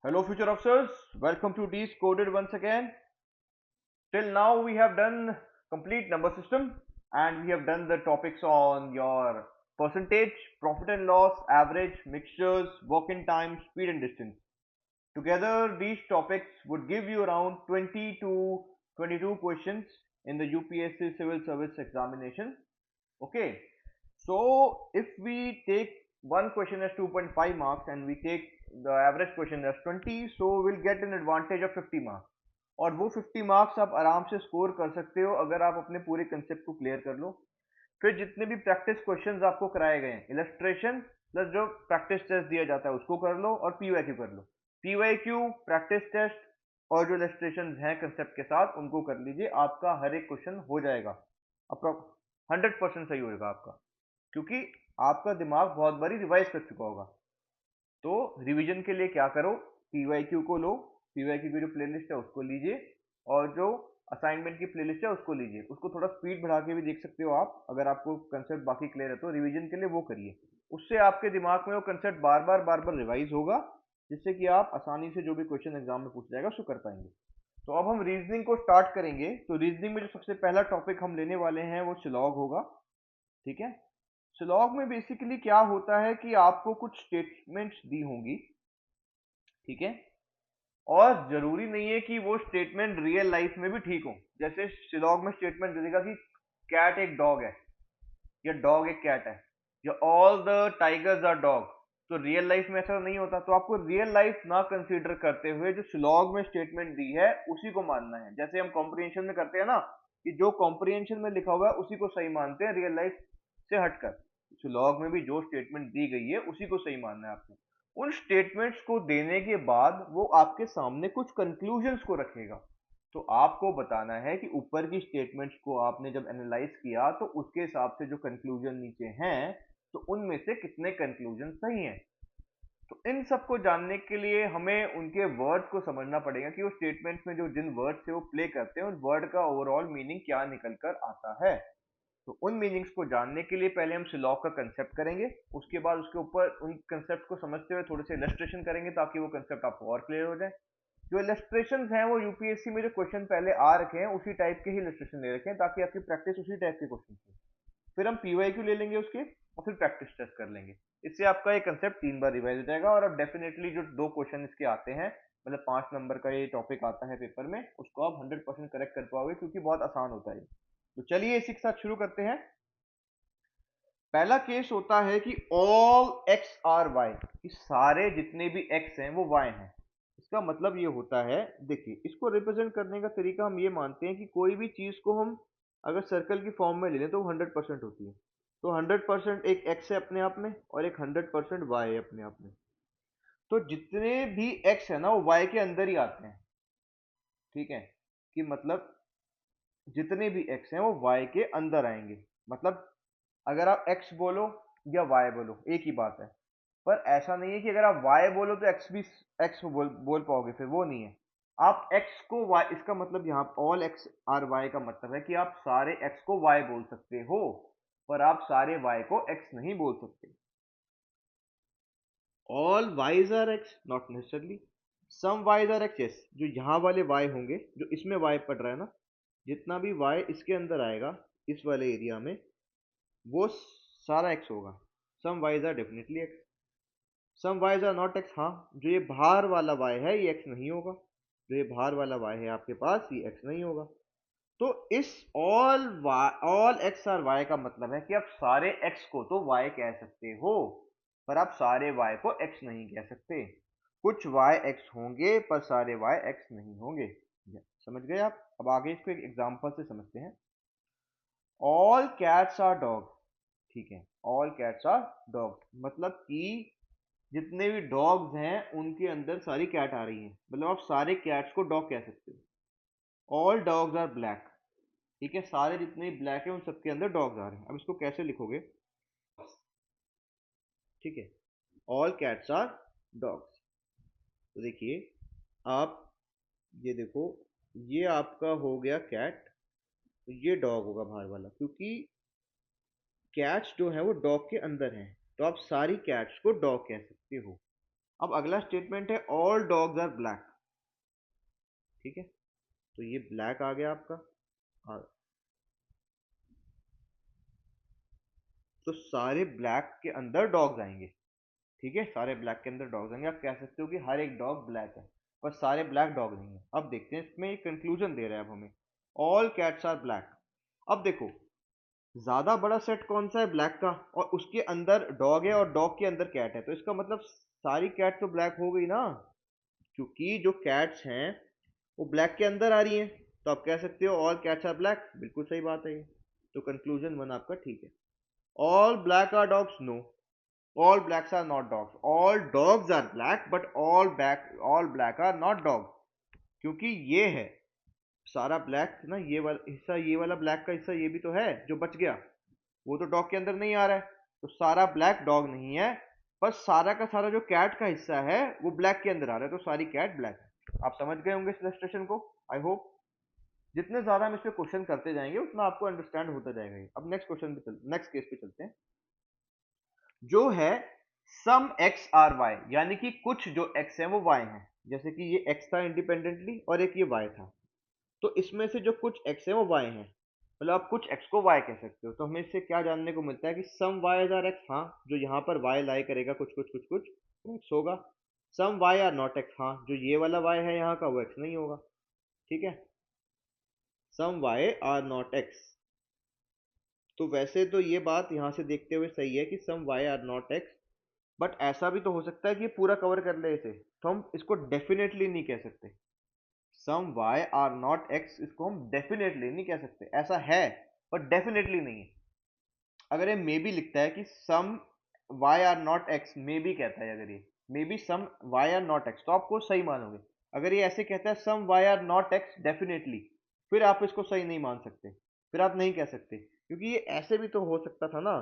Hello, future officers. Welcome to Decoded once again. Till now, we have done complete number system and we have done the topics on your percentage, profit and loss, average, mixtures, working time, speed and distance. Together, these topics would give you around 20 to 22 questions in the UPSC civil service examination. Okay, so if we take one question as 2.5 marks and we take the average question as 20, so we'll get an advantage of 50 marks. और वो 50 marks आप आराम से score कर सकते हो अगर आप अपने पूरे कंसेप्ट को क्लियर कर लो। फिर जितने भी प्रैक्टिस क्वेश्चंस आपको कराए गए हैं, इलस्ट्रेशन प्लस जो प्रैक्टिस टेस्ट दिया जाता है उसको कर लो और पीवाईक्यू कर लो। पीवाईक्यू, प्रैक्टिस टेस्ट और जो इलस्ट्रेशन हैं कंसेप्ट के साथ उनको कर लीजिए, आपका हर एक क्वेश्चन हो जाएगा। अप्रोक्स 100% सही होएगा आपका, क्योंकि आपका दिमाग बहुत बारी रिवाइज कर चुका होगा। तो रिवीजन के लिए क्या करो, पीवाईक्यू को लो, पीवाईक्यू की जो प्लेलिस्ट है उसको लीजिए और जो असाइनमेंट की प्लेलिस्ट है उसको लीजिए। उसको थोड़ा स्पीड बढ़ा के भी देख सकते हो आप, अगर आपको कंसेप्ट बाकी क्लियर है तो रिवीजन के लिए वो करिए। उससे आपके दिमाग में वो कंसेप्ट बार बार रिवाइज होगा, जिससे कि आप आसानी से जो भी क्वेश्चन एग्जाम में पूछ जाएगा उसको कर पाएंगे। तो अब हम रीजनिंग को स्टार्ट करेंगे। तो रीजनिंग में जो सबसे पहला टॉपिक हम लेने वाले हैं वो सिलॉग होगा। ठीक है, स्लॉग में बेसिकली क्या होता है कि आपको कुछ स्टेटमेंट्स दी होंगी, ठीक है, और जरूरी नहीं है कि वो स्टेटमेंट रियल लाइफ में भी ठीक हो। जैसे स्लॉग में स्टेटमेंट दे देगा कि कैट एक डॉग है या डॉग एक कैट है या all the tigers are dog, तो रियल लाइफ में ऐसा नहीं होता। तो आपको रियल लाइफ ना कंसीडर करते हुए जो स्लॉग में स्टेटमेंट दी है उसी को मानना है। जैसे हम कॉम्प्रिहेंशन में करते हैं ना, कि जो कॉम्प्रिहेंशन में लिखा हुआ है उसी को सही मानते हैं रियल लाइफ से हटकर। स्लॉग में भी जो स्टेटमेंट दी गई है उसी को सही मानना है आपको। उन स्टेटमेंट्स को देने के बाद वो आपके सामने कुछ कंक्लूजन्स को रखेगा। तो आपको बताना है कि ऊपर की स्टेटमेंट्स को आपने जब एनालाइज किया तो उसके हिसाब से जो कंक्लूजन नीचे हैं, तो उनमें से कितने कंक्लूजन सही हैं। तो इन सब को जानने के लिए हमें उनके वर्ड्स को समझना पड़ेगा कि वो स्टेटमेंट्स में जो जिन वर्ड से वो प्ले करते हैं उन वर्ड का ओवरऑल मीनिंग क्या निकल कर आता है। तो उन मीनिंग्स को जानने के लिए पहले हम सिलॉग का कंसेप्ट करेंगे, उसके बाद उसके ऊपर उन कंसेप्ट को समझते हुए थोड़े से इलस्ट्रेशन करेंगे ताकि वो कंसेप्ट आपको और क्लियर हो जाए। जो इलस्ट्रेशन हैं वो यूपीएससी में जो क्वेश्चन पहले आ रखे हैं उसी टाइप के ही इलस्ट्रेशन ले रखे हैं, ताकि आपकी प्रैक्टिस उसी टाइप के क्वेश्चन हो। फिर हम पीवाईक्यू ले लेंगे उसके और फिर प्रैक्टिस टेस्ट कर लेंगे। इससे आपका ये कंसेप्ट 3 बार रिवाइज हो जाएगा और अब डेफिनेटली जो 2 क्वेश्चन इसके आते हैं, मतलब 5 नंबर का ये टॉपिक आता है पेपर में, उसको आप 100% करेक्ट कर पाओगे क्योंकि बहुत आसान होता है। तो चलिए इसी के साथ शुरू करते हैं। पहला केस होता है कि ऑल एक्स आर वाई, कि सारे जितने भी एक्स हैं वो वाई हैं। इसका मतलब ये होता है, देखिए इसको रिप्रेजेंट करने का तरीका हम ये मानते हैं कि कोई भी चीज को हम अगर सर्कल की फॉर्म में ले लें तो वो 100% होती है। तो 100% एक एक्स है अपने आप में और एक 100% वाई है अपने आप में। तो जितने भी एक्स है ना वो वाई के अंदर ही आते हैं। ठीक है, कि मतलब जितने भी एक्स हैं वो वाई के अंदर आएंगे। मतलब अगर आप एक्स बोलो या वाई बोलो एक ही बात है। पर ऐसा नहीं है कि अगर आप वाई बोलो तो एक्स भी एक्स बोल पाओगे, फिर वो नहीं है। आप एक्स को वाई, इसका मतलब यहाँ ऑल एक्स आर वाई का मतलब है कि आप सारे एक्स को वाई बोल सकते हो, पर आप सारे वाई को एक्स नहीं बोल सकते। All Ys are X not necessarily, some wise are X yes. जो यहाँ वाले वाई होंगे, जो इसमें वाई पड़ रहा है ना, जितना भी वाई इसके अंदर आएगा इस वाले एरिया में, वो सारा एक्स होगा। Some wise are definitely x, some wise are not x. हाँ, जो ये बाहर वाला वाई है ये एक्स नहीं होगा। जो ये बाहर वाला वाई है आपके पास ये एक्स नहीं होगा। तो इस ऑल एक्स आर वाई का मतलब है कि आप सारे एक्स को तो वाई कह सकते हो, पर आप सारे वाई को एक्स नहीं कह सकते। कुछ वाई एक्स होंगे पर सारे वाई एक्स नहीं होंगे। समझ गए आप? अब आगे इसको एक एग्जांपल से समझते हैं। All cats are dog. ठीक है, ऑल कैट्स आर डॉग मतलब कि जितने भी डॉग्स हैं उनके अंदर सारी कैट आ रही हैं, मतलब आप सारे कैट्स को डॉग कह सकते हो। All dogs are black. ठीक है, सारे जितने ब्लैक हैं उन सबके अंदर डॉग्स आ रहे हैं। अब इसको कैसे लिखोगे? ठीक है, ऑल कैट्स आर डॉग्स। तो देखिए आप, ये देखो, ये आपका हो गया कैट, तो ये डॉग होगा बाहर वाला, क्योंकि कैट्स जो है वो डॉग के अंदर हैं। तो आप सारी कैट्स को डॉग कह सकते हो। अब अगला स्टेटमेंट है ऑल डॉग्स आर ब्लैक। ठीक है, तो ये ब्लैक आ गया आपका। आ, तो सारे ब्लैक के अंदर डॉग्स आएंगे। ठीक है, सारे ब्लैक के अंदर डॉग्स आएंगे। आप कह सकते हो कि हर एक डॉग ब्लैक है, पर सारे ब्लैक डॉग नहीं है। अब देखते हैं, इसमें एक कंक्लूजन दे रहा है अब हमें, ऑल कैट्स आर ब्लैक। अब देखो, ज्यादा बड़ा सेट कौन सा है, ब्लैक का, और उसके अंदर डॉग है और डॉग के अंदर कैट है, तो इसका मतलब सारी कैट तो ब्लैक हो गई ना, क्योंकि जो कैट्स हैं वो ब्लैक के अंदर आ रही हैं। तो आप कह सकते हो ऑल कैट्स आर ब्लैक, बिल्कुल सही बात है ये। तो कंक्लूजन वन आपका ठीक है। All black are dogs, no, all blacks are not dogs. All dogs are black but all black are not dogs, क्योंकि ये है सारा ब्लैक ना, ये वाला हिस्सा, ये वाला ब्लैक का हिस्सा, ये भी तो है जो बच गया, वो तो डॉग के अंदर नहीं आ रहा है। तो सारा ब्लैक डॉग नहीं है, पर सारा का सारा जो कैट का हिस्सा है वो ब्लैक के अंदर आ रहा है, तो सारी कैट ब्लैक है। आप समझ गए होंगे इस इलस्ट्रेशन को, आई होप। जितने ज्यादा हम इस पे क्वेश्चन करते जाएंगे उतना आपको अंडरस्टैंड होता जाएगा ये। अब नेक्स्ट क्वेश्चन पे नेक्स्ट केस पे चलते हैं, जो है सम एक्स आर वाई, यानी कि कुछ जो एक्स है वो वाई है। जैसे कि ये एक्स था इंडिपेंडेंटली और एक ये वाई था, तो इसमें से जो कुछ एक्स है वो वाई है, मतलब आप कुछ एक्स को वाई कह सकते हो। तो हमें इससे क्या जानने को मिलता है कि सम वाई आर एक्स, हाँ, जो यहाँ पर वाई लाई करेगा कुछ कुछ कुछ कुछ एक्स होगा। सम वाई आर नॉट एक्स, हाँ, जो ये वाला वाई है यहाँ का वो एक्स नहीं होगा। ठीक है, some Y are not x. तो वैसे तो ये बात यहाँ से देखते हुए सही है कि some Y are not x, but ऐसा भी तो हो सकता है कि ये पूरा कवर कर ले इसे, तो हम इसको डेफिनेटली नहीं कह सकते। सम वाई आर नॉट एक्स, इसको हम डेफिनेटली नहीं कह सकते, ऐसा है पर डेफिनेटली नहीं है। अगर ये मे बी लिखता है कि some Y are not x, may be कहता है, अगर ये may B some Y are not x, तो आपको सही मानोगे। अगर ये ऐसे कहता है some Y are not x definitely, फिर आप इसको सही नहीं मान सकते, फिर आप नहीं कह सकते, क्योंकि ये ऐसे भी तो हो सकता था ना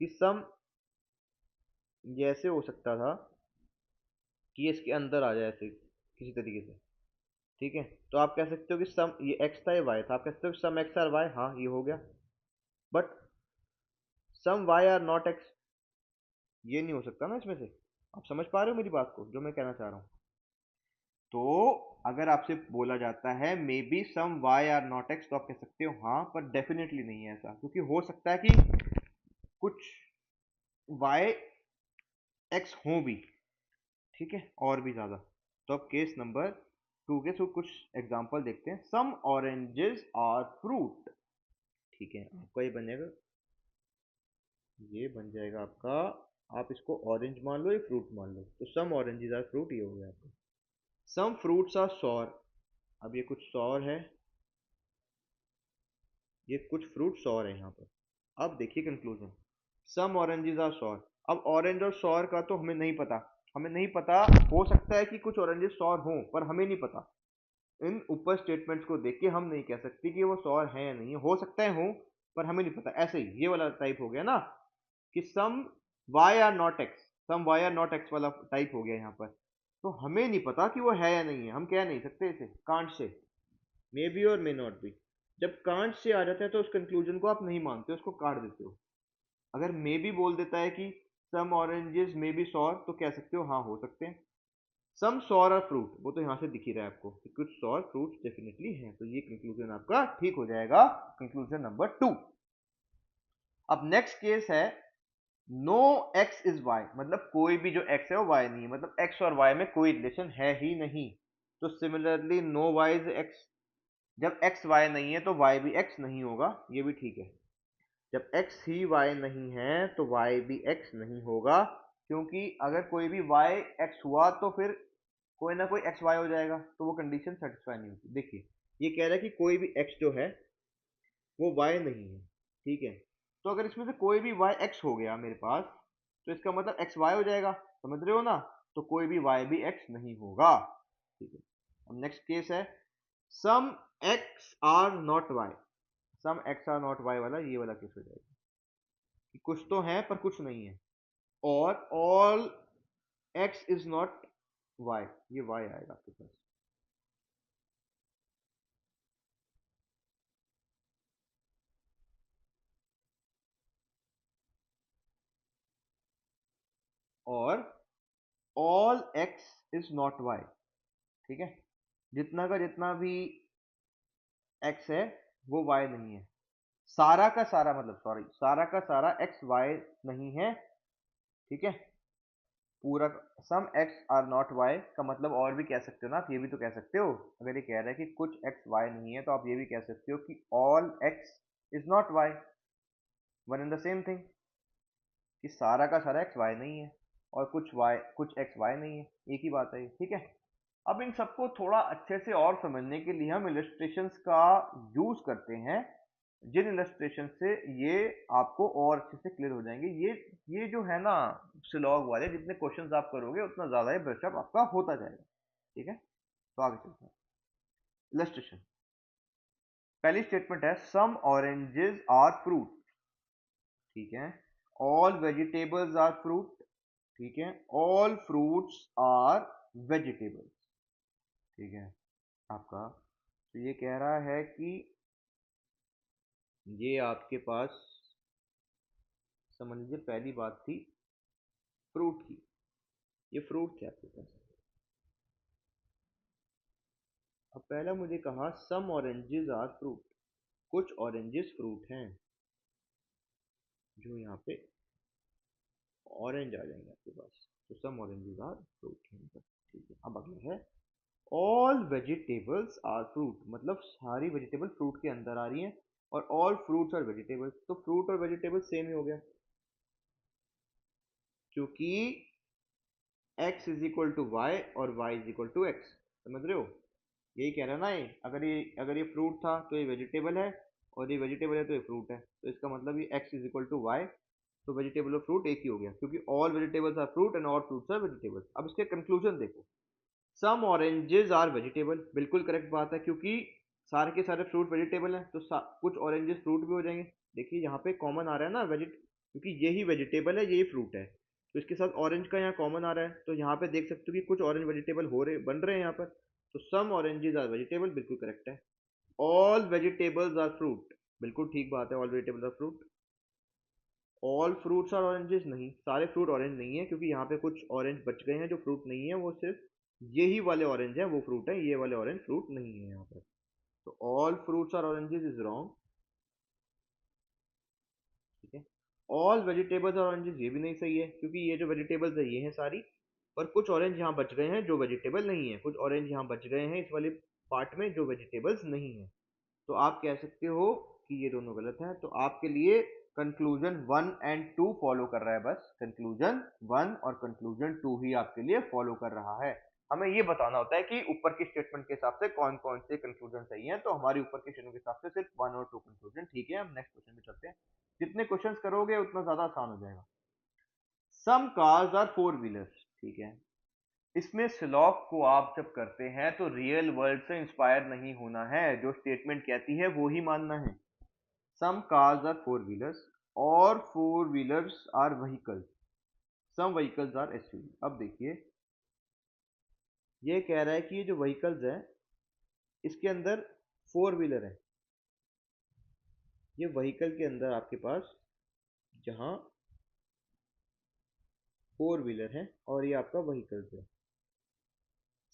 कि सम, ये ऐसे हो सकता था कि ये इसके अंदर आ जाए ऐसे किसी तरीके से। ठीक है, तो आप कह सकते हो कि सम, ये एक्स था ये वाई था, आप कह सकते हो कि सम एक्स आर वाई, हाँ ये हो गया। But some Y are not X, ये नहीं हो सकता ना इसमें से। आप समझ पा रहे हो मेरी बात को, जो मैं कहना चाह रहा हूँ। तो अगर आपसे बोला जाता है may be some Y are not x, तो आप कह सकते हो हाँ, पर डेफिनेटली नहीं है ऐसा, क्योंकि हो सकता है कि कुछ वाई एक्स हो भी। ठीक है, और भी ज्यादा। तो अब केस नंबर टू के थ्रू कुछ एग्जांपल देखते हैं। सम ऑरेंजेस आर फ्रूट। ठीक है, आपका ये बनेगा, ये बन जाएगा आपका, आप इसको ऑरेंज मान लो या फ्रूट मान लो, तो सम ऑरेंजेस आर फ्रूट ये हो गया आपका। सम फ्रूट्स आर सॉर, अब ये कुछ सॉर है, ये कुछ फ्रूट सॉर है यहाँ पर। अब देखिए conclusion, some oranges are sour. अब ऑरेंज और सॉर का तो हमें नहीं पता, हमें नहीं पता, हो सकता है कि कुछ ऑरेंजेस सॉर हों, पर हमें नहीं पता। इन ऊपर स्टेटमेंट्स को देख के हम नहीं कह सकते कि वो सॉर है या नहीं है, हो सकता है हो, पर हमें नहीं पता। ऐसे ही ये वाला टाइप हो गया ना कि some Y are not x, some Y are not x वाला टाइप हो गया यहाँ पर। तो हमें नहीं पता कि वो है या नहीं है, हम कह नहीं सकते इसे कांट से, मे बी और मे नॉट बी। जब कांट से आ जाता है तो उस कंक्लूजन को आप नहीं मानते, उसको काट देते हो। अगर मे बी बोल देता है कि सम ऑरेंजेस मे बी सॉर, तो कह सकते हो हाँ हो सकते हैं। सम सॉर और फ्रूट, वो तो यहाँ से दिख ही रहा है आपको कि कुछ सॉर फ्रूट्स डेफिनेटली हैं, तो ये कंक्लूजन आपका ठीक हो जाएगा, कंक्लूजन नंबर टू। अब नेक्स्ट केस है नो एक्स इज वाई, मतलब कोई भी जो एक्स है वो वाई नहीं है, मतलब एक्स और वाई में कोई रिलेशन है ही नहीं। तो similarly no Y is x, जब एक्स वाई नहीं है तो वाई भी एक्स नहीं होगा, ये भी ठीक है। जब एक्स ही वाई नहीं है तो वाई भी एक्स नहीं होगा, क्योंकि अगर कोई भी वाई एक्स हुआ तो फिर कोई ना कोई एक्स वाई हो जाएगा, तो वो कंडीशन सेटिस्फाई नहीं होती। देखिए, ये कह रहा है कि कोई भी एक्स जो है वो वाई नहीं है। ठीक है, तो अगर इसमें से कोई भी वाई एक्स हो गया मेरे पास, तो इसका मतलब एक्स वाई हो जाएगा, समझ रहे हो ना। तो कोई भी वाई भी एक्स नहीं होगा। ठीक है, अब नेक्स्ट केस है some x are not y, some x are not y वाला, ये वाला केस हो जाएगा कि कुछ तो है पर कुछ नहीं है, और all X is not Y, ये वाई आएगा आपके पास। और all X is not Y, ठीक है, जितना का जितना भी एक्स है वो वाई नहीं है, सारा का सारा, मतलब सॉरी, सारा का सारा एक्स वाई नहीं है, ठीक है, पूरा सम एक्स आर नॉट वाई का मतलब और भी कह सकते हो ना आप, ये भी तो कह सकते हो, अगर ये कह रहा है कि कुछ एक्स वाई नहीं है तो आप ये भी कह सकते हो कि all X is not Y, one in the same thing, कि सारा का सारा एक्स वाई नहीं है और कुछ एक्स वाई नहीं है, एक ही बात है, ठीक है। अब इन सबको थोड़ा अच्छे से और समझने के लिए हम इलस्ट्रेशंस का यूज करते हैं, जिन इलस्ट्रेशन से ये आपको और अच्छे से क्लियर हो जाएंगे। ये जो है ना सिलॉग वाले, जितने क्वेश्चंस आप करोगे उतना ज्यादा ही ब्रशअप आपका होता जाएगा, ठीक है। तो आगे चलते हैं। इलस्ट्रेशन, पहली स्टेटमेंट है सम ऑरेंजेस आर फ्रूट, ठीक है, ऑल वेजिटेबल्स आर फ्रूट, ठीक है, ऑल फ्रूट्स आर वेजिटेबल्स, ठीक है आपका। तो ये कह रहा है कि ये आपके पास समझ लीजिए पहली बात थी फ्रूट की, ये फ्रूट थे आपके पास। अब पहला मुझे कहा सम ऑरेंजेस आर फ्रूट, कुछ ऑरेंजेस फ्रूट हैं, जो यहाँ पे ऑरेंज आ जाएंगे आपके पास, तो सम ऑरेंजेस आर फ्रूट हैं, ठीक है। अब अगला है ऑल वेजिटेबल्स आर फ्रूट, मतलब सारी वेजिटेबल फ्रूट के अंदर आ रही हैं, और ऑल फ्रूट्स आर वेजिटेबल्स, तो फ्रूट और वेजिटेबल सेम ही हो गया, क्योंकि x is equal to Y और y is equal to X, समझ रहे हो, यही कह रहा है ना ये, अगर ये फ्रूट था तो ये वेजिटेबल है, और ये वेजिटेबल है तो ये फ्रूट है, तो इसका मतलब ये x is equal to Y, तो वेजिटेबल और फ्रूट एक ही हो गया, क्योंकि all vegetables are fruit and all fruits are vegetables. अब इसके कंक्लूजन देखो, सम ऑरेंजेस आर वेजिटेबल, बिल्कुल करेक्ट बात है, क्योंकि सारे के सारे फ्रूट वेजिटेबल हैं, तो कुछ ऑरेंजेस फ्रूट भी हो जाएंगे। देखिए यहाँ पे कॉमन आ रहा है ना क्योंकि यही वेजिटेबल है यही फ्रूट है, तो इसके साथ ऑरेंज का यहाँ कॉमन आ रहा है, तो यहाँ पे देख सकते हो कि कुछ ऑरेंज वेजिटेबल बन रहे हैं यहाँ पर, तो सम ऑरेंजेस आर वेजिटेबल, बिल्कुल करेक्ट है। ऑल वेजिटेबल्स आर फ्रूट, बिल्कुल ठीक बात है, all vegetables are fruit. All fruits are oranges, नहीं, सारे फ्रूट ऑरेंज नहीं है, क्योंकि यहाँ पे कुछ ऑरेंज बच गए हैं जो फ्रूट नहीं है, वो सिर्फ यही वाले ऑरेंज है वो फ्रूट है, ये वाले ऑरेंज फ्रूट नहीं है यहाँ पर, तो all fruits are oranges is wrong, ठीक है। ऑल वेजिटेबल्स आर ऑरेंजेस, ये भी नहीं सही है, क्योंकि ये जो वेजिटेबल्स है ये हैं सारी, पर कुछ ऑरेंज यहाँ बच गए हैं जो वेजिटेबल नहीं है, कुछ ऑरेंज यहाँ बच गए हैं इस वाले पार्ट में जो वेजिटेबल्स नहीं है, तो आप कह सकते हो कि ये दोनों गलत हैं। तो आपके लिए कंक्लूजन 1 और 2 फॉलो कर रहा है, बस कंक्लूजन 1 और कंक्लूजन 2 ही आपके लिए फॉलो कर रहा है। हमें ये बताना होता है कि ऊपर की स्टेटमेंट के हिसाब से कौन कौन से कंक्लूजन सही हैं, तो हमारी ऊपर की स्टेटमेंट के हिसाब से सिर्फ 1 और 2 कंक्लूजन ठीक है। हम नेक्स्ट क्वेश्चन पे चलते हैं, जितने क्वेश्चंस करोगे उतना ज्यादा आसान हो जाएगा। सम कार्स आर फोर व्हीलर्स, ठीक है, इसमें स्लॉक को आप जब करते हैं तो रियल वर्ल्ड से इंस्पायर नहीं होना है, जो स्टेटमेंट कहती है वो ही मानना है। Some cars are four wheelers और four wheelers are vehicles, some vehicles are SUV. अब देखिए ये कह रहा है कि ये जो व्हीकल्स है इसके अंदर फोर व्हीलर है, ये व्हीकल के अंदर आपके पास जहां फोर व्हीलर है और ये आपका व्हीकल्स है।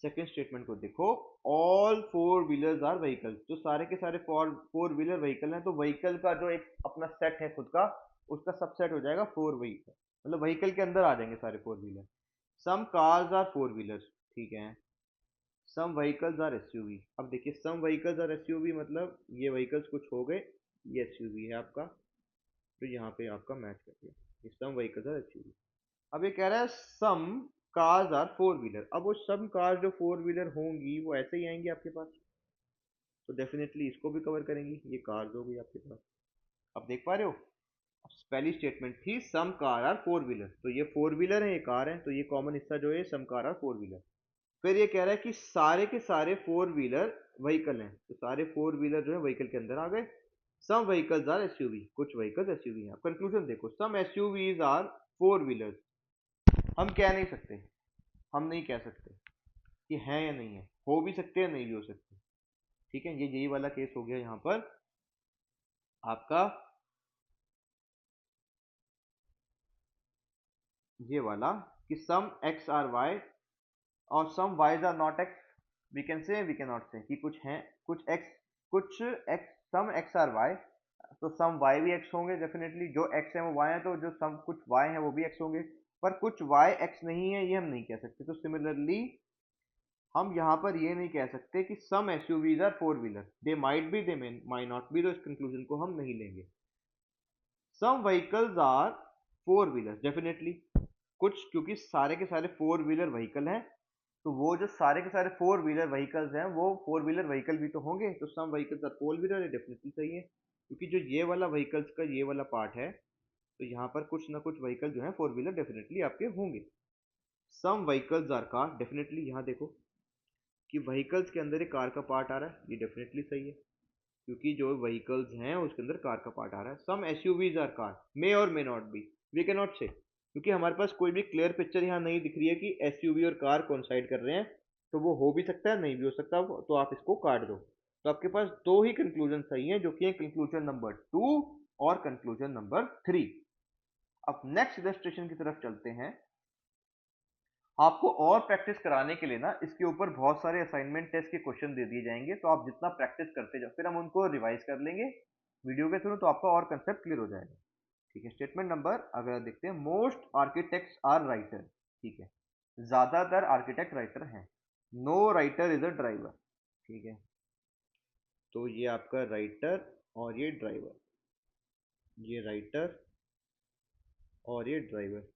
सेकेंड स्टेटमेंट को देखो, all four wheelers are vehicles, जो सारे के सारे फोर व्हीलर व्हीकल हैं, तो व्हीकल का जो एक अपना सेट है खुद का, उसका सबसेट हो जाएगा फोर व्हीकल, मतलब व्हीकल के अंदर आ जाएंगे सारे four wheeler. Some cars are four wheelers, ठीक है, सम व्हीकल्स आर एसयूवी। अब देखिए सम व्हीकल्स आर एसयूवी, मतलब ये व्हीकल्स कुछ हो गए, ये एसयूवी है आपका, तो यहाँ पे आपका मैच कर गया, ये सम व्हीकल्स आर एसयूवी। अब ये कह रहा है some cars are four wheeler, अब वो सम कार्स जो फोर व्हीलर होंगी वो ऐसे ही आएंगी आपके पास, तो डेफिनेटली इसको भी कवर करेंगी, ये कार्स हो गई आपके पास। अब देख पा रहे हो, पहली स्टेटमेंट थी सम कार आर फोर व्हीलर, तो ये फोर व्हीलर है ये कार है, तो ये कॉमन हिस्सा जो है सम कार आर फोर व्हीलर। फिर ये कह रहा है कि सारे के सारे फोर व्हीलर व्हीकल हैं, तो सारे फोर व्हीलर जो है व्हीकल के अंदर आ गए। सम व्हीकल्स आर एसयूवी, कुछ व्हीकल्स एसयूवी हैं। अब कंक्लूजन देखो, सम एसयूवीज आर फोर व्हीलर्स, हम कह नहीं सकते, हम नहीं कह सकते कि है या नहीं है, हो भी सकते हैं नहीं भी हो सकते, ठीक है, ये यही वाला केस हो गया यहाँ पर आपका, ये वाला कि सम x आर y और some y's are not x, we can say, we can not say, कि कुछ हैं, कुछ x, some x are y, तो सम y भी x होंगे डेफिनेटली, जो x है वो y है, तो जो सम कुछ y है वो भी x होंगे, पर कुछ y x नहीं है, ये हम नहीं कह सकते। तो सिमिलरली हम यहाँ पर ये नहीं कह सकते कि some SUVs are four wheeler, they might be, they might not be, तो इस कंक्लूजन को हम नहीं लेंगे। Some vehicles are four wheeler definitely, कुछ, क्योंकि सारे के सारे फोर व्हीलर व्हीकल हैं, तो वो जो सारे के सारे फोर व्हीलर व्हीकल्स हैं वो फोर व्हीलर व्हीकल भी तो होंगे, तो सम व्हीकल्स आर फोर व्हीलर, ये डेफिनेटली सही है, क्योंकि जो ये वाला व्हीकल्स का ये वाला पार्ट है, तो यहाँ पर कुछ ना कुछ व्हीकल जो है फोर व्हीलर डेफिनेटली आपके होंगे। सम व्हीकल्स आर कार, डेफिनेटली यहाँ देखो कि व्हीकल्स के अंदर एक कार का पार्ट आ रहा है, ये डेफिनेटली सही है, क्योंकि जो व्हीकल्स हैं उसके अंदर कार का पार्ट आ रहा है। Some SUVs are car, may और may not be, we can not say, क्योंकि हमारे पास कोई भी क्लियर पिक्चर यहाँ नहीं दिख रही है कि एसयूवी और कार कोइंसाइड कर रहे हैं, तो वो हो भी सकता है, नहीं भी हो सकता, तो आप इसको काट दो। तो आपके पास दो ही कंक्लूजन सही है, जो कि है कंक्लूजन नंबर 2 और कंक्लूजन नंबर 3। अब नेक्स्ट इलस्ट्रेशन की तरफ चलते हैं। आपको और प्रैक्टिस कराने के लिए ना इसके ऊपर बहुत सारे असाइनमेंट टेस्ट के क्वेश्चन दे दिए जाएंगे, तो आप जितना प्रैक्टिस करते जाओ, फिर हम उनको रिवाइज कर लेंगे वीडियो के थ्रू, तो आपका और कंसेप्ट क्लियर हो जाएगा। ठीक है, स्टेटमेंट नंबर अगर देखते हैं, मोस्ट आर्किटेक्ट्स आर राइटर, ठीक है, ज्यादातर आर्किटेक्ट राइटर हैं, no writer is a driver, ठीक है, तो ये आपका राइटर और ये ड्राइवर, ये राइटर और ये ड्राइवर,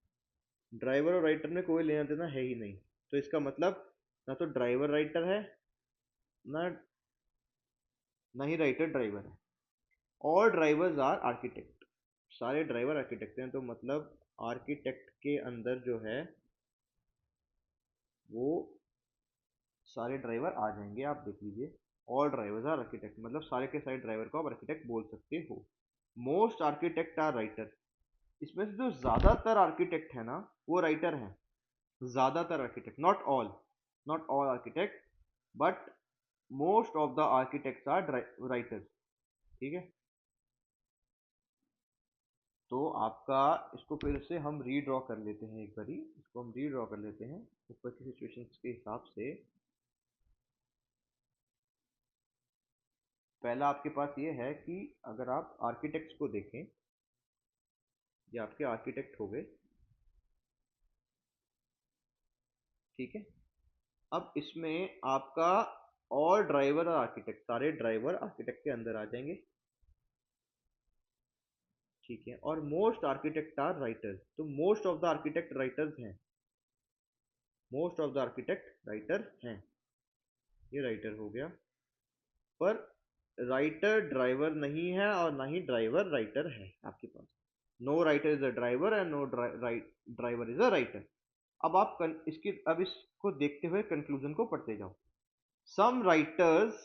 ड्राइवर और राइटर में कोई लेना देना है ही नहीं, तो इसका मतलब ना तो ड्राइवर राइटर है, ना ना ही राइटर ड्राइवर है। और ड्राइवर्स आर आर्किटेक्ट, सारे ड्राइवर आर्किटेक्ट हैं, तो मतलब आर्किटेक्ट के अंदर जो है वो सारे ड्राइवर आ जाएंगे, आप देख लीजिए। ऑल ड्राइवर्स आर आर्किटेक्ट, मतलब सारे के सारे ड्राइवर को आप आर्किटेक्ट बोल सकते हो। मोस्ट आर्किटेक्ट आर राइटर, इसमें से जो ज्यादातर आर्किटेक्ट है ना वो राइटर हैं, ज्यादातर architect, not all, not all architect, but most of the architects are writers, ठीक है। तो आपका इसको फिर से हम रीड्रॉ कर लेते हैं, एक बारी इसको हम रीड्रॉ कर लेते हैं ऊपर की सिचुएशंस के हिसाब से। पहला आपके पास ये है कि अगर आप आर्किटेक्ट्स को देखें, ये आपके आर्किटेक्ट हो गए, ठीक है। अब इसमें आपका और ड्राइवर और आर्किटेक्ट, सारे ड्राइवर आर्किटेक्ट के अंदर आ जाएंगे, ठीक है। और मोस्ट आर्किटेक्ट आर राइटर्स, तो most of the architect writers हैं, most of the architect writer हैं, ये राइटर हो गया। पर राइटर ड्राइवर नहीं है और ना ही ड्राइवर राइटर है आपके पास। No writer is a driver and no driver is a writer. अब आप अब इसको देखते हुए कंक्लूजन को पढ़ते जाओ। सम राइटर्स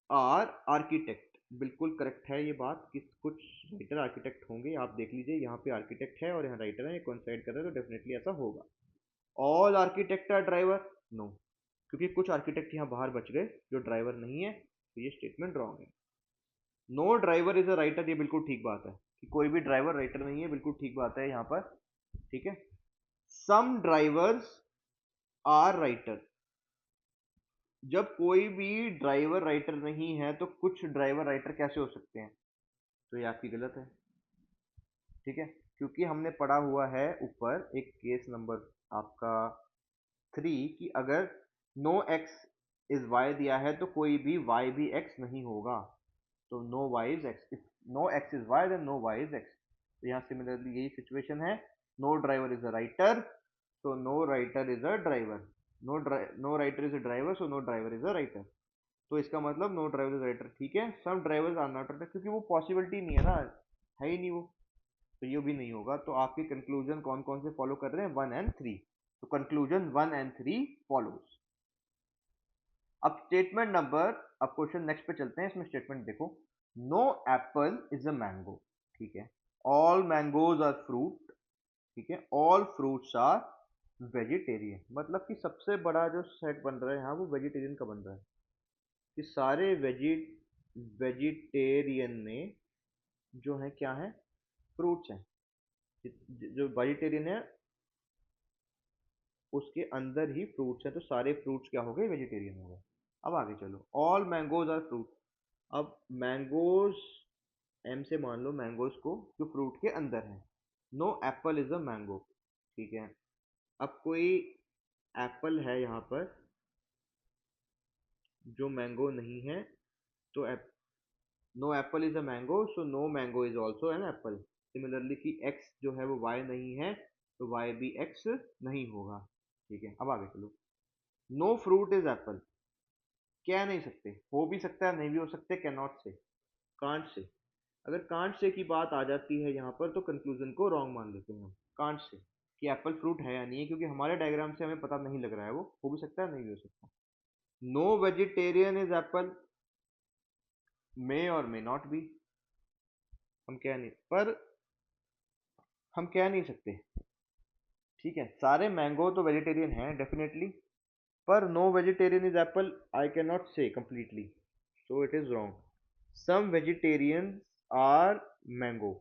आर आर्किटेक्ट, बिल्कुल करेक्ट है ये बात कि कुछ राइटर आर्किटेक्ट होंगे, आप देख लीजिए यहाँ पे आर्किटेक्ट है और यहाँ राइटर है, ये कोइंसाइड कर रहे हैं, तो डेफिनेटली ऐसा होगा। All architect are driver, no, क्योंकि कुछ आर्किटेक्ट यहाँ बाहर बच गए जो ड्राइवर नहीं है, तो ये स्टेटमेंट रॉन्ग है। No driver is a writer, ये बिल्कुल ठीक बात है कि कोई भी ड्राइवर राइटर नहीं है, बिल्कुल ठीक बात है यहाँ पर, ठीक है। सम ड्राइवर्स आर राइटर, जब कोई भी ड्राइवर राइटर नहीं है तो कुछ ड्राइवर राइटर कैसे हो सकते हैं, तो ये आपकी गलत है, ठीक है, क्योंकि हमने पढ़ा हुआ है ऊपर एक केस नंबर आपका 3 कि अगर नो एक्स इज वाई दिया है तो कोई भी वाई भी एक्स नहीं होगा, तो no Y is X, if no X is Y then no Y is X. तो यहाँ सिमिलरली यही सिचुएशन है, no driver is a writer, so no writer is a driver, no writer is a driver, so no driver is a writer। तो इसका मतलब no driver is writer, ठीक है। सम drivers are not writer, क्योंकि वो possibility नहीं है ना, है ही नहीं वो, तो ये भी नहीं होगा। तो आपके कंक्लूजन कौन कौन से फॉलो कर रहे हैं, 1 and 3, तो कंक्लूजन 1 and 3 फॉलोज। अब स्टेटमेंट नंबर, अब क्वेश्चन नेक्स्ट पे चलते हैं, इसमें स्टेटमेंट देखो, no apple is a mango, ठीक है, ऑल मैंगोज आर फ्रूट, ठीक है, ऑल फ्रूट्स आर वेजिटेरियन, मतलब कि सबसे बड़ा जो सेट बन रहा है यहाँ वो वेजिटेरियन का बन रहा है, कि सारे वेजिटेरियन में जो है क्या है, फ्रूट्स हैं, जो वेजिटेरियन है उसके अंदर ही फ्रूट्स हैं, तो सारे फ्रूट्स क्या हो गए, वेजिटेरियन हो गए। अब आगे चलो, ऑल मैंगोज आर फ्रूट। अब मैंगोज, एम से मान लो मैंगोज को जो फ्रूट के अंदर है। No apple is a mango, ठीक है। अब कोई एप्पल है यहाँ पर जो मैंगो नहीं है, तो no apple is a mango, so no mango is also an apple. Similarly कि एक्स जो है वो वाई नहीं है, तो वाई भी एक्स नहीं होगा, ठीक है। अब आगे चलो, नो फ्रूट इज एप्पल, कह नहीं सकते, हो भी सकता है नहीं भी हो सकते, कैन नॉट से, कांट से। अगर कांट से की बात आ जाती है यहाँ पर तो कंक्लूजन को रॉन्ग मान लेते हैं हम, कांट से कि एप्पल फ्रूट है या नहीं है, क्योंकि हमारे डायग्राम से हमें पता नहीं लग रहा है, वो हो भी सकता है नहीं भी हो सकता। नो वेजिटेरियन इज एप्पल, मे और मे नॉट बी, हम कह नहीं, पर हम कह नहीं सकते, ठीक है। सारे मैंगो तो वेजिटेरियन हैं डेफिनेटली, पर no vegetarian is apple I can not say completely, so it is wrong. Some vegetarians are mango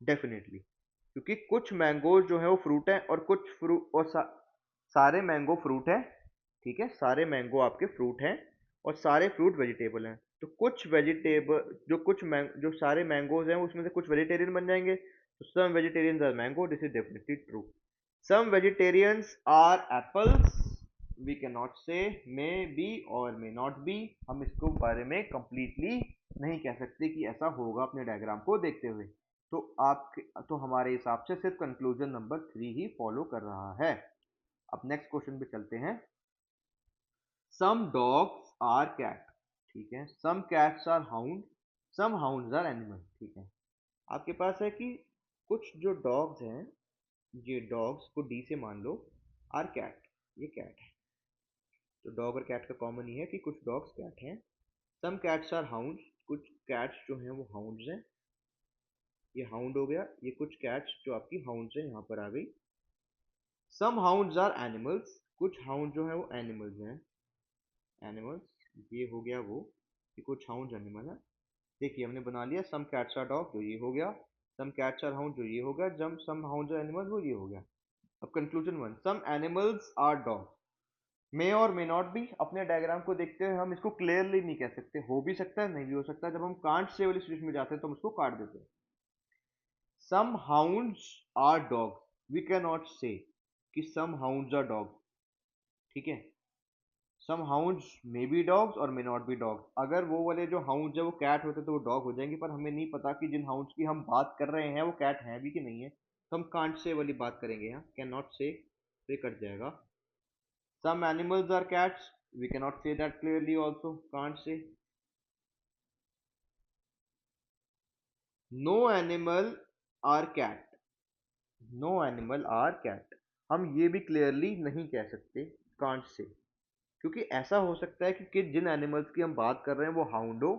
definitely, क्योंकि कुछ मैंगो जो है वो फ्रूट है और कुछ फ्रूट और सारे मैंगो फ्रूट है, ठीक है। सारे मैंगो आपके फ्रूट हैं और सारे फ्रूट वेजिटेबल हैं, तो कुछ वेजिटेबल जो जो सारे मैंगोज हैं उसमें से कुछ वेजिटेरियन बन जाएंगे, तो some vegetarians are mango, this is definitely true. Some vegetarians are apples, we can not say, may B और मे नॉट बी, हम इसको बारे में कंप्लीटली नहीं कह सकते कि ऐसा होगा अपने डायग्राम को देखते हुए। तो आप, तो हमारे हिसाब से सिर्फ कंक्लूजन नंबर 3 ही फॉलो कर रहा है। अब नेक्स्ट क्वेश्चन पे चलते हैं। सम डॉग्स आर कैट, ठीक है। Some cats are hound, some hounds are animal, ठीक है। आपके पास है कि कुछ जो डॉग्स हैं, ये डॉग्स को डी से मान लो, आर कैट, ये कैट है। तो डॉग और कैट का कॉमन ही है कि कुछ डॉग्स कैट हैं। सम कैट्स आर हाउंड्स, कुछ कैट्स जो हैं वो हाउंड्स हैं, ये हाउंड हो गया। ये कुछ कैट्स जो आपकी हाउंड्स हैं यहाँ पर आ गई। सम हाउंड्स आर एनिमल्स, कुछ हाउंड जो है वो एनिमल्स हैं, एनिमल्स, ये हो गया वो कि कुछ हाउंड एनिमल है। देखिए हमने बना लिया, सम कैट्स आर डॉग जो ये हो गया, सम कैट्स आर हाउंड जो ये हो गया, जब सम हाउंड आर एनिमल वो ये हो गया। अब conclusion one, some animals are dog, may और मे नॉट बी। अपने डायग्राम को देखते हुए हम इसको क्लियरली नहीं कह सकते, हो भी सकता है नहीं भी हो सकता, जब हम कांट से वाली सिचुएशन में जाते हैं तो हम उसको काट देते हैं। Some hounds are dog, we can not say कि सम हाउंड्स आर डॉग, ठीक है। Some hounds may be dogs और मे नॉट बी डॉग्स, अगर वो वाले जो हाउंड्स है वो कैट होते तो वो डॉग हो जाएंगे, पर हमें नहीं पता कि जिन हाउंड्स की हम बात कर रहे हैं वो कैट हैं भी कि नहीं है, तो हम कांट से वाली बात करेंगे यहाँ, कैन नॉट से, तो ये कट जाएगा। Some animals are cats, we can not say that clearly also, can't say. No animal are cat, no animal are cat, हम ये भी क्लियरली नहीं कह सकते कांट से, क्योंकि ऐसा हो सकता है कि जिन एनिमल्स की हम बात कर रहे हैं वो हाउंड हो,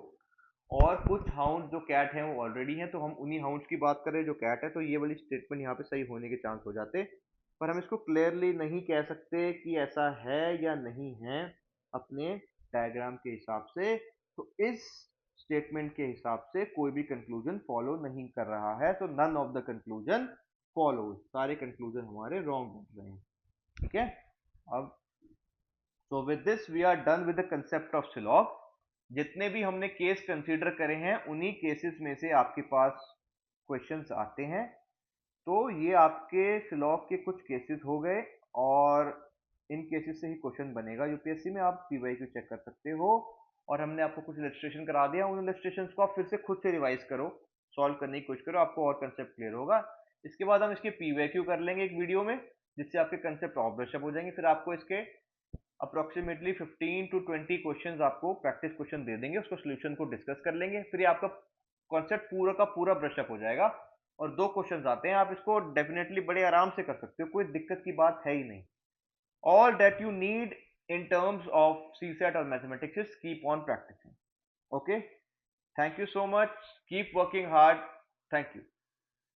और कुछ हाउंड जो कैट हैं वो ऑलरेडी हैं, तो हम उन्हीं हाउंड्स की बात कर रहे हैं जो कैट है, तो ये वाली स्टेटमेंट यहाँ पे सही होने के चांस हो जाते, पर हम इसको क्लियरली नहीं कह सकते कि ऐसा है या नहीं है अपने डायग्राम के हिसाब से। तो इस स्टेटमेंट के हिसाब से कोई भी कंक्लूजन फॉलो नहीं कर रहा है, तो none of the conclusion follow, सारे कंक्लूजन हमारे रॉन्ग बन रहे हैं, ठीक है। अब so with this we are done with the concept of syllogism. जितने भी हमने केस कंसीडर करे हैं उन्हीं केसेस में से आपके पास क्वेश्चंस आते हैं, तो ये आपके सिलॉग के कुछ केसेस हो गए, और इन केसेस से ही क्वेश्चन बनेगा यूपीएससी में, आप पीवाईक्यू चेक कर सकते हो। और हमने आपको कुछ इलस्ट्रेशन करा दिया, उन इलस्ट्रेशंस को आप फिर से खुद से रिवाइज करो, सॉल्व करने की कोशिश करो, आपको और कंसेप्ट क्लियर होगा। इसके बाद हम इसके पीवाईक्यू कर लेंगे एक वीडियो में, जिससे आपके कंसेप्ट और ब्रशअप हो जाएंगे। फिर आपको इसके अप्रोक्सीमेटली 15 टू 20 क्वेश्चंस आपको प्रैक्टिस क्वेश्चन दे देंगे, उसको सोल्यूशन को डिस्कस कर लेंगे, फिर ये आपका कॉन्सेप्ट पूरा का पूरा ब्रशअप हो जाएगा। और 2 क्वेश्चंस आते हैं, आप इसको डेफिनेटली बड़े आराम से कर सकते हो, कोई दिक्कत की बात है ही नहीं। All that you need in terms of CSAT or mathematics is keep on practicing. Okay, thank you so much, keep working hard, thank you.